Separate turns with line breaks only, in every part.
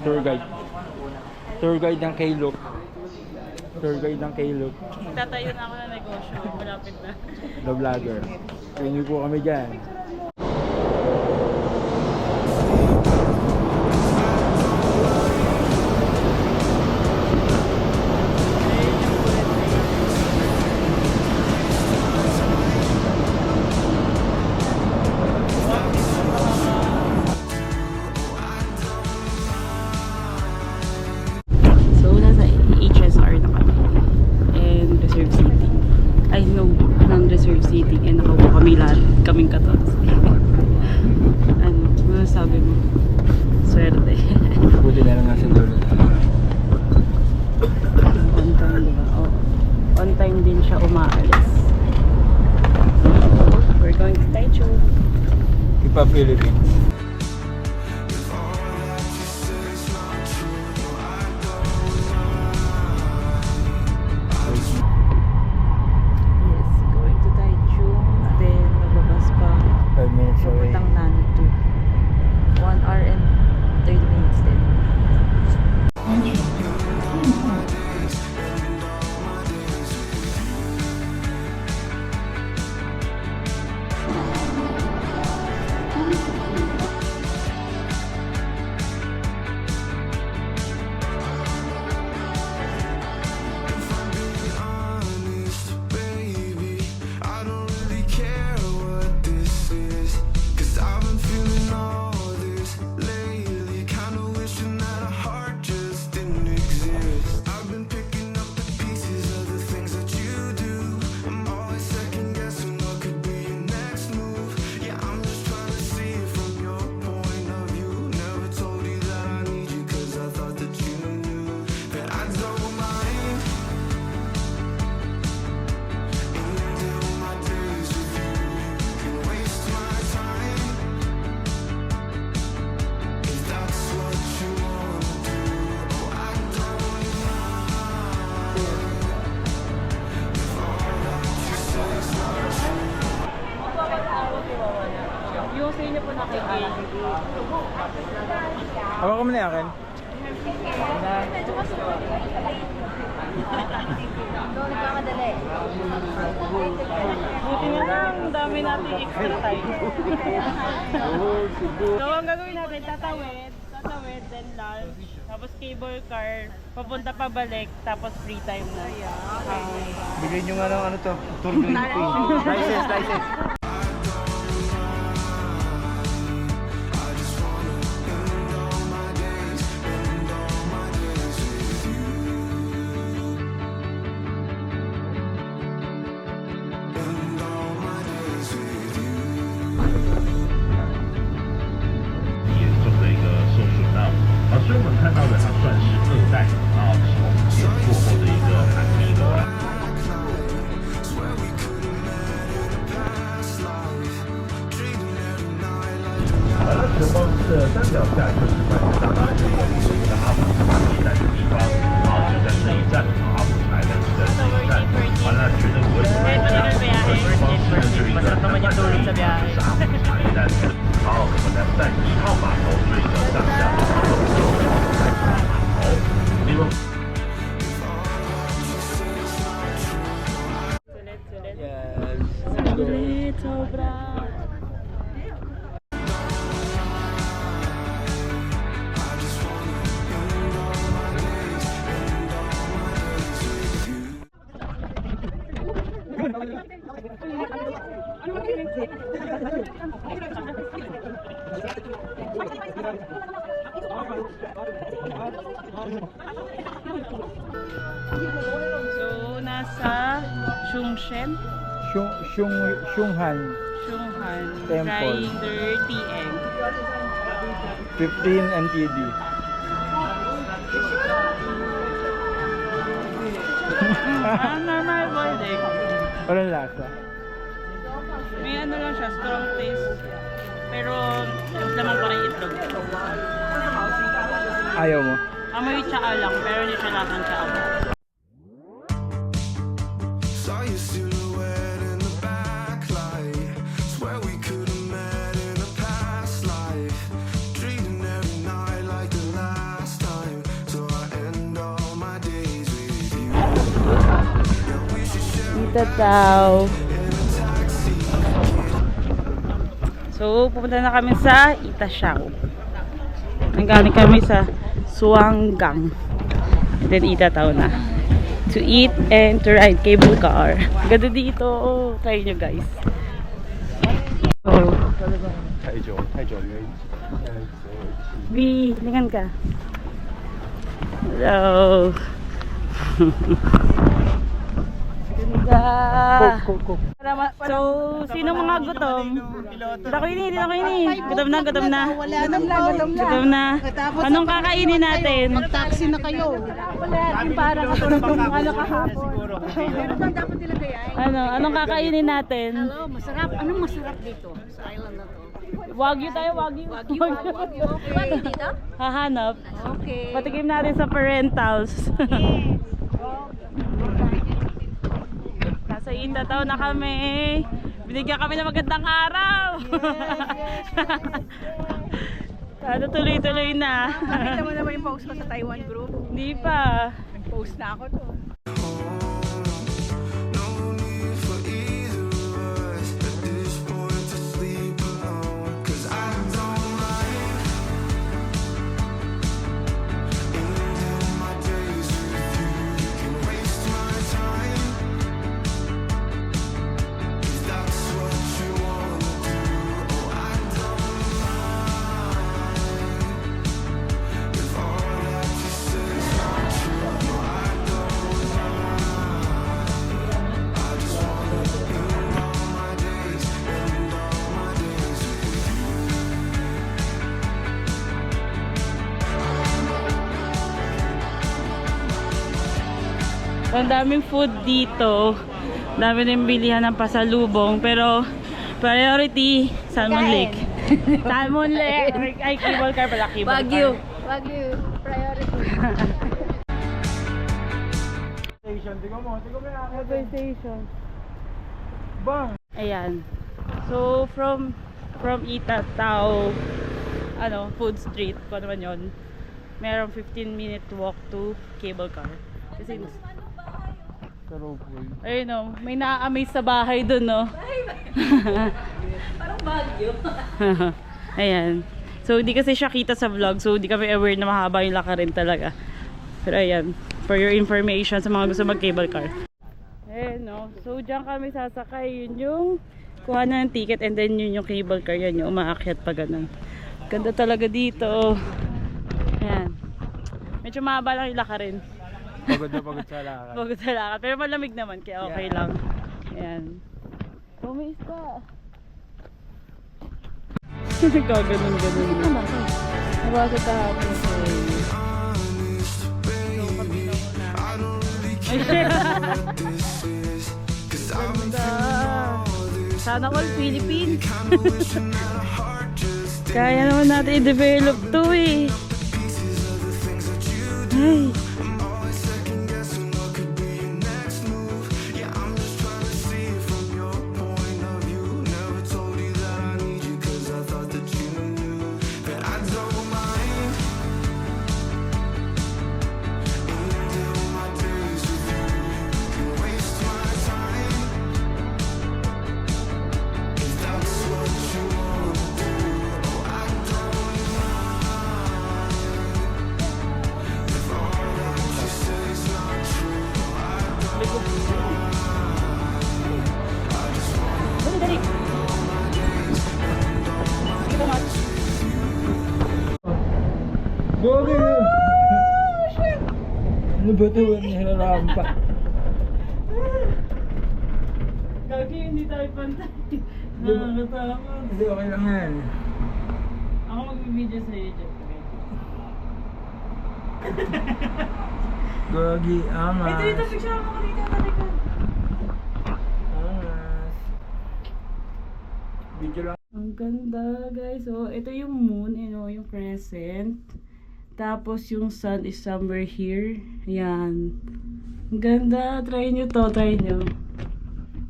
Tour guide. Tour guide ng Klook. Tour guide ng Klook.
Tatayo na ako ng negosyo. Malapit na.
The vlogger. Tingin po kami dyan.
So, nasa HSR na kami. And reserve seating. I know, non-reserve seating. And nakaupo kami lahat. Kaming katots. Ano sabi mo? Swerte.
Buti na lang nasa dulo.
On time, diba? Oh. On time din siya umaalis. We're going to Taichung.
Ipa Philippines.
Yes, going to Taichung. Then, magbabas pa.
5 minutes away.
Papuntang Nandu. 1 hour and 30 minutes din. Yung sa inyo po nakikita.
Hawakan mo na yung akin.
Buti na lang, ang dami natin extra time. So, ang gagawin natin, tatawid, then lunch, tapos cable car, papunta pabalik, tapos free time na.
Bigay nyo nga ng ano to, tour guide. License.
Masarap naman yung tulog sa biyahe.
好，我们在1号码头对角上下你们
Yes.
Sulit, sobra. So, nasa Chungshen?
Shunghan.
Chunghan.
Temple.
Rider TM.
15 NTD.
Normal boiling.
Walang lasa.
May ano lang siya, strong taste. Pero, mas naman pa rin itlog.
Ayaw mo?
Amoy tsaa lang, pero hindi siya lasang tsaa.
Saw your silhouette in the backlight. Swear we could have met in a past life. Treating every night like the last
Itatao. So, pupunta na kami sa Itasiao. Nanggaling kami sa Suanggang. Then, Itatao na. To eat and to ride cable car. Ganda dito. Oh, try nyo guys. Oh. B, lingan ka. Hello. Ganda. So, sino mga gutom? Dako ini. Gutom na. Gutom na. Anong kakainin natin?
Taxi na kayo.
Para ano kahapon. Anong kakainin natin?
Hello, masarap. Anong masarap dito sa island na to?
Wagyu tayo, wagyu.
Okay, dito?
Hahanap.
Okay.
Patikim natin sa parentals. Nasa Itatao na kami. Binigyan kami ng magandang araw. Sana tuloy-tuloy na.
Nakita mo naman yung post ko sa Taiwan group?
Hindi pa.
Post na ako to.
No need for either of us at this point to sleep alone. 'Cause I don't mind ending my days with you. You can waste my time if that's what you wanna do. Oh, I don't mind if all that you say is not true. No, I don't mind. I just wanna end all my days with you.
Ang daming food dito. Dami rin bilihan ng pasalubong. Pero priority, Salmon Lake. Salmon Lake. Ay, cable car pala. Cable
Wagyu.
car.
Wagyu. Priority.
Subway station.
Bang!
Ayan. So, from Itatao, Food Street, kung ano man yun, merong 15-minute walk to cable car. Kasi, ayun o, may na-amaze sa bahay dun, no?
Parang Baguio.
Ayan. So, hindi kasi siya kita sa vlog, so hindi kami aware na mahaba yung lakarin talaga. Pero ayan, for your information sa mga gusto mag-cable car. Ayan, no? So, dyan kami sasakay. Yun yung kuha na ng ticket and then yun yung cable car. Yan yung umaakyat pa ganun. Ganda talaga dito. Ayan. Medyo mahaba lang yung lakarin.
Pagod na pagod sa lakad.
Pagod sa lakad. Pero malamig naman, kaya okay lang. Ayan. Pumis ka. Gaganon. Nabasa kahapon. Ay, shit! Ganda! Sana all Philippines! Kaya naman natin i-develop to eh! Ay!
Gogi! Ano ba ito? Nararampa.
Gagi, hindi tayo pantay. Nakakatakot.
Hindi, okay lang yan.
Ako mag-video sa YouTube.
Gogi, angas.
Ito, picture ako dito. Talikod.
Angas. Video lang.
Ang ganda guys. So, ito yung moon, yung crescent. Tapos yung sun is somewhere here. Yan. Ang ganda. Try nyo to. Try nyo.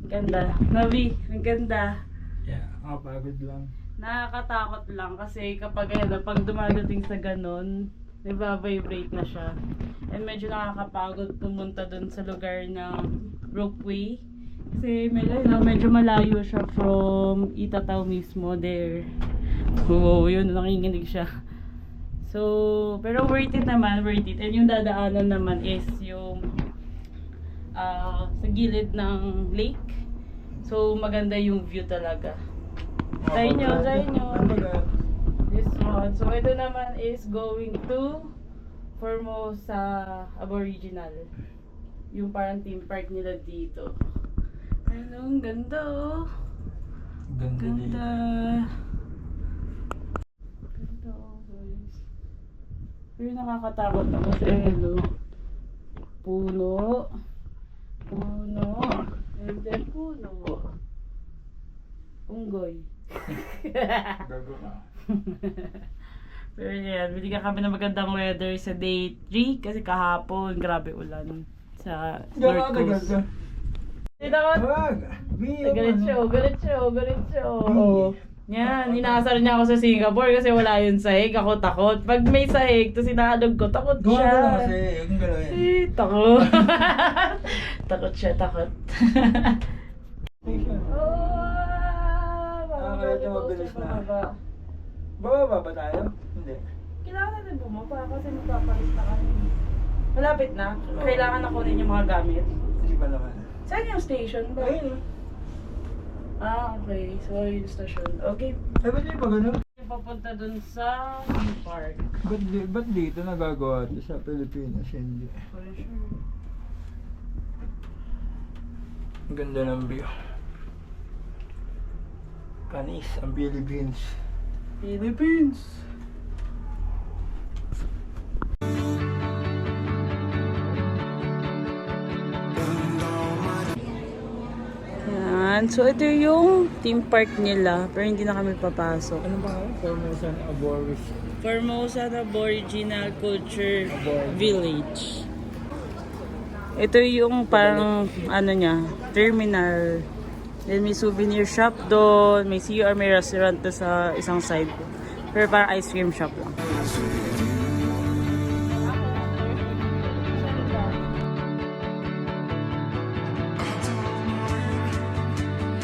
Ang ganda. Nabi, ang ganda.
Yeah, pagod lang.
Nakakatakot lang kasi kapag pag dumadating sa ganon, nagva-vibrate na siya. And medyo nakakapagod pumunta dun sa lugar ng ropeway. Kasi medyo malayo siya from Itatao mismo there. Oo, yun, nanginginig siya. So, pero worth it naman, worth it. And yung dadaanan naman is yung sa gilid ng lake. So, maganda yung view talaga. Try nyo. This one. So, ito naman is going to Formosa Aboriginal. Yung parang theme park nila dito. Ano, ang ganda oh. Ganda. Ganda oh, guys. Pero nakakatakot ako sa hello. Puno. And then puno. Unggoy.
Gago ka.
Pero yan, binigyan kami ng magandang weather sa day 3 kasi kahapon, grabe ulan sa North Coast. Takot! Galit siya. Yan, inaasar niya ako sa Singapore kasi wala yun sahig, ako takot. Pag may sahig, to sinalog ko, takot
Gawa ka
siya.
na kasi, yung galawin.
Takot. Takot siya.
Kaya ito mabilis na. Bababa ba tayo? Hindi.
Kailangan natin bumaba kasi magpapalis na kami. Malapit na. Kailangan na kunin yung mga gamit.
Hindi pa naman.
Saan yung station ba?
Ayun.
Okay. So, yung station. Okay.
Eh, ba't yung pagano?
Yung papunta dun sa theme park.
Ba't dito nagagawa ito sa Pilipinas? Hindi.
Wala sure.
Ang ganda ng view. Panis ang Philippines.
Philippines! Yan. So, ito yung theme park nila. Pero hindi na kami papasok.
Ano ba? Formosa
Aboriginal Culture Village. Ito yung parang ano niya, terminal. Then may souvenir shop doon, may CR, may restaurant doon sa isang side. Pero parang ice cream shop lang.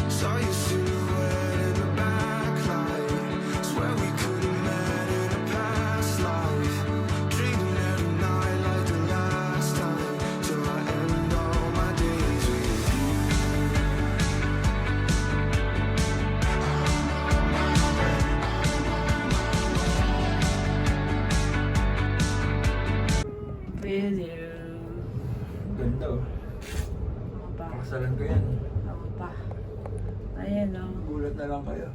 Saw your silhouette in the backlight. Swear we could have met in a past life. Dreaming every night like the last time. Till I end all my days with you.
With you.
Ganda oh.
Ako pa.
Pakasalan ko yan.
Ako pa. Ayan o.
Gulat na lang kayo.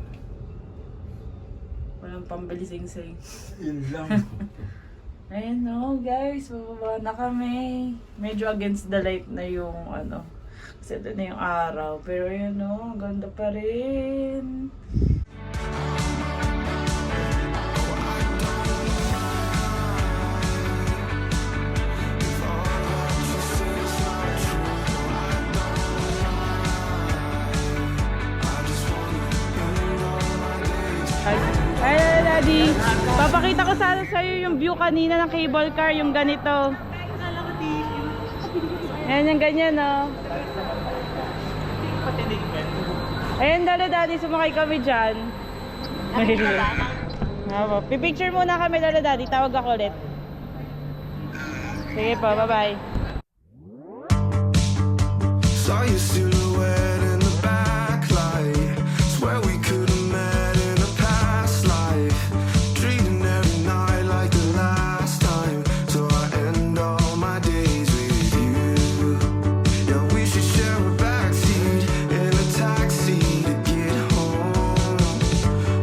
Walang pambili sing-sing.
Yun lang.
Ayan o guys, bababa na kami. Medyo against the light na yung ano. Kasi ito na yung araw. Pero ayan o, ganda pa rin. Ay, Daddy. Papakita ko sana sa'yo yung view kanina ng cable car, yung ganito. Ayan yung ganyan, no? Ayan, Daddy, sumakay kami dyan. Pipicture muna kami, Daddy. Tawag ako ulit. Sige po, bye-bye.
Saw your silhouette in the backlight. Swear we could have met in a past life. Dreaming every night like the last time. So I end all my days with you. Yeah, we should share a backseat in a taxi to get home.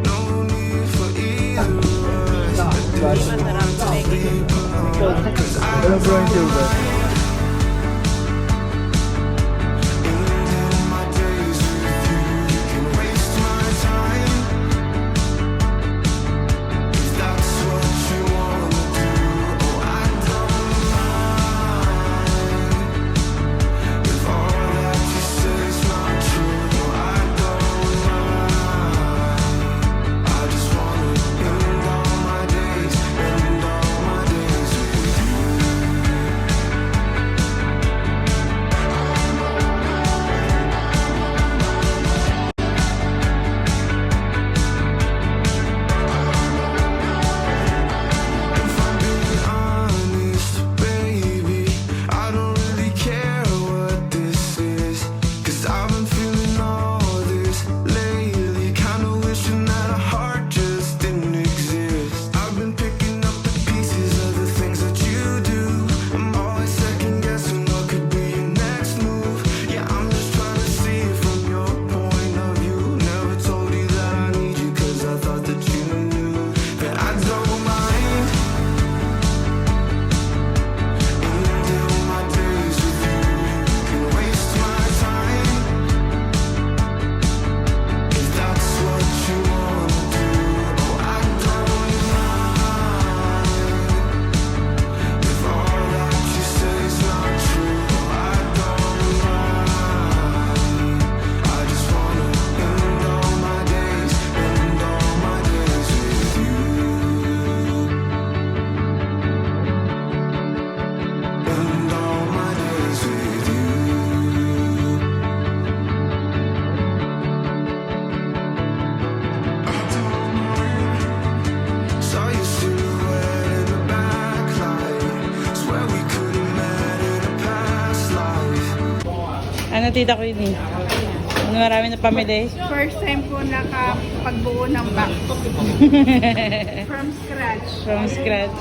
No need for either of us.
Ano bro yung silver?
Ano tita ko yun eh? Ano marami na pamili?
First time ko nakapagbuo ng box. From scratch.
From scratch.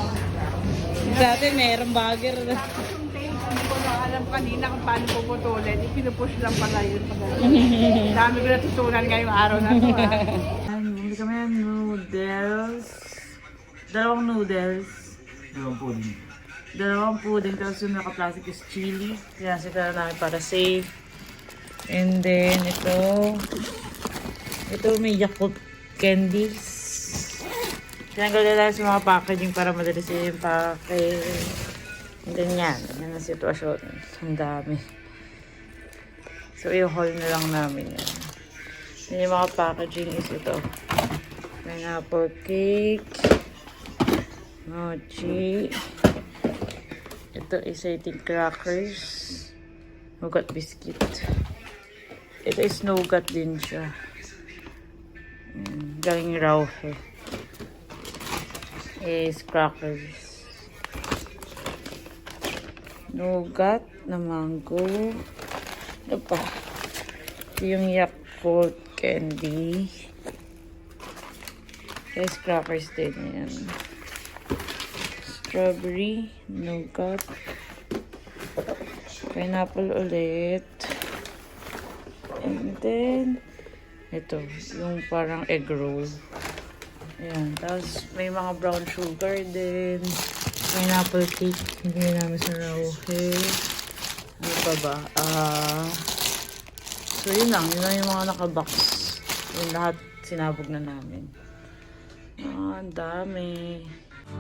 Sa atin, mayroong bagger.
Yung tape, hindi ko na alam kanina kung paano puputulin. Ipinupush lang pala yun. Dami ko natutunan ngayong araw na to.
Bumili kami ng noodles. Dalawang noodles. Dalawang pudding. Tapos yung naka-plastic is chili. Pinasok na namin para safe. And then ito may Yakult candies. Tinanggal na lang sa mga packaging para madali sa yung package. And then yan ang sitwasyon. Ang dami. So i-haul na lang namin yan. Then yung mga packaging is ito. Pineapple cake. Mochi. Ito is I think crackers. Nougat biscuit. Ito is nougat din siya. Galing Rauhe. Is crackers. Nougat na mango. Ano pa? Ito yung Yakult candy. Is crackers din yan. Strawberry, nougat, pineapple ulit, and then ito, yung parang egg roll. Ayan, tapos may mga brown sugar din, pineapple cake, hindi namin sa Rauhe. Ano pa ba? So yun lang yung mga nakabox. Yung lahat sinabog na namin. Ang dami.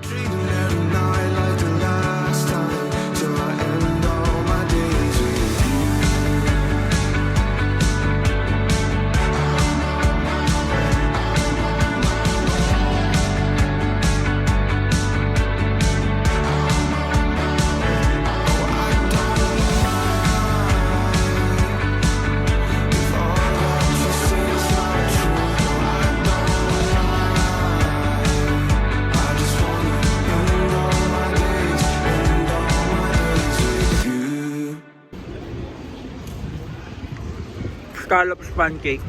Treating every night like the last time, till I end all my days with you. If all that you say is not true, I just wanna end all my days with you.
Scallops pancake.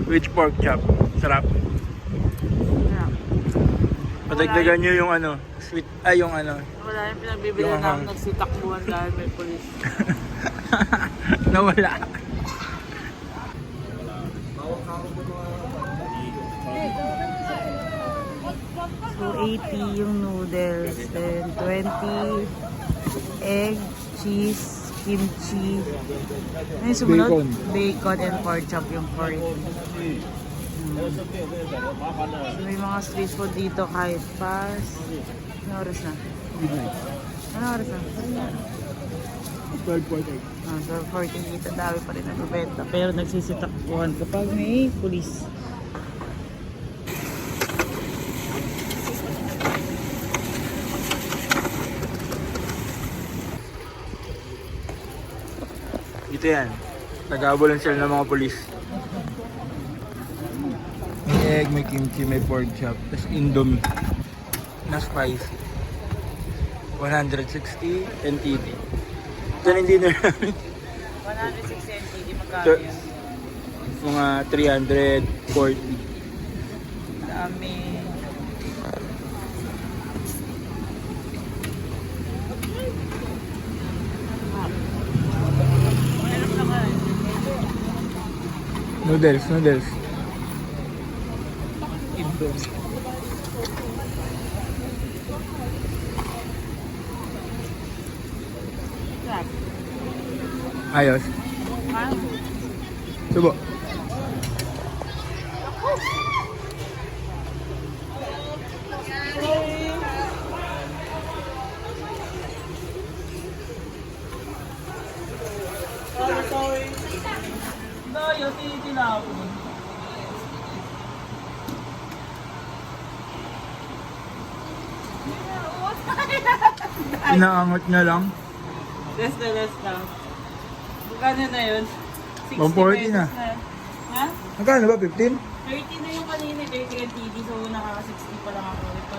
With pork chop. Sarap. Padagdagan nyo yung ano, sweet, yung ano.
Wala yung pinagbibili
Yung
namin
hang.
nagsitakbuhan dahil may polis.
Nawala.
So 80 yung noodles, then 20 egg, cheese, kimchi. Ano yung sumunod?
Bacon.
Bacon and pork chop yung 40. So may mga street food dito kahit pas. Ano oras na? Ano oras na?
12.8.
So 14 dito, dami pa rin nagbebenta. Pero nagsisitakbuhan kapag may pulis.
Ito yan. Nag-aabulan sila ng mga polis. May egg, may kimchi, may pork chop. Tapos indomie. Na spicy. 160 NTD. Ito na yung dinner namin.
160 NTD, magkano
Sir.
yan?
Mga 340.
Dami.
Noodles. Indomie. Ayos. Subo.
Sorry. Dayo, tinapon.
Inaangot niya lang.
Less na. Magkano na yun? 60
140 na.
pesos Ha?
Magkano ba? 15?
30 na yung kanina, 30 NTD. So, nakaka-60 pa lang ako. Ito,